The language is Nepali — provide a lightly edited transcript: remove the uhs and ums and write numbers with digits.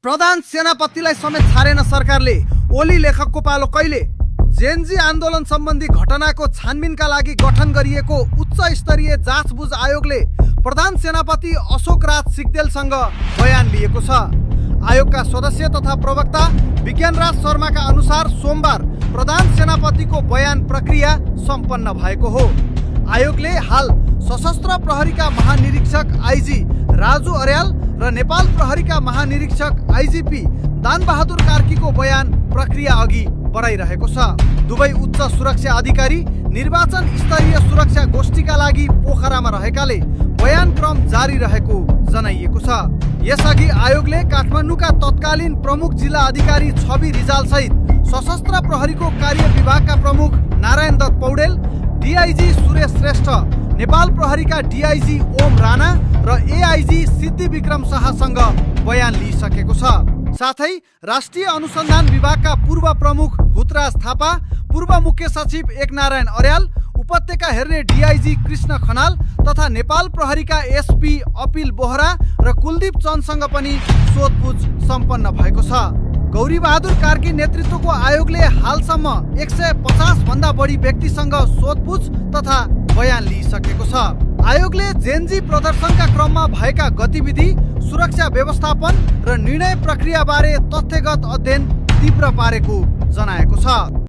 प्रधान सेनापतिलाई समेत छाडेन सरकारले। ओली लेखकको पालो कहिले? जेनजी आन्दोलन सम्बन्धी घटनाको छानबिनका लागि गठन गरिएको उच्च स्तरीय जाँचबुझ आयोगले प्रधान सेनापति अशोक राज सिग्देलसँग बयान लिएको छ। आयोगका सदस्य तथा प्रवक्ता विज्ञानराज शर्माका अनुसार सोमबार प्रधान सेनापतिको बयान प्रक्रिया सम्पन्न भएको हो। आयोगले हाल सशस्त्र प्रहरीका महानिरीक्षक आइजी राजु अर्याल र नेपाल प्रहरीका महानिरीक्षक आइजिपी दानबहादुर कार्कीको बयान प्रक्रिया अघि बढाइरहेको छ। दुवै उच्च सुरक्षा अधिकारी निर्वाचन स्तरीय सुरक्षा गोष्ठीका लागि पोखरामा रहेकाले बयान क्रम जारी रहेको जनाइएको छ। यसअघि आयोगले काठमाडौँका तत्कालीन प्रमुख जिल्ला अधिकारी छवि रिजाल सहित सशस्त्र प्रहरीको कार्य विभागका प्रमुख नारायण दत्त पौडेल, डीआईजी सुरेश श्रेष्ठ, नेपाल प्रहरीका डीआईजी ओम राणा र एआईजी सिद्धि विक्रम शाहसँग बयान लिइसकेको छ। साथै राष्ट्रिय अनुसन्धान विभागका पूर्व प्रमुख हुतराज थापा, पूर्व मुख्य सचिव एकनारायण अर्याल, उपत्यका हेर्ने डीआईजी कृष्ण खनाल तथा नेपाल प्रहरीका एसपी अपिल बोहरा र कुलदीप चन्दसँग पनि सोधपुछ सम्पन्न भएको छ। गौरीबहादुर कार्की नेतृत्वको आयोगले हालसम्म 150 भन्दा बढी व्यक्तिसँग सोधपुछ तथा बयान लिइसकेको छ। आयोगले जेनजी प्रदर्शनका क्रममा भएका गतिविधि, सुरक्षा व्यवस्थापन र निर्णय प्रक्रियाबारे तथ्यगत अध्ययन तीव्र पारेको जनाएको छ।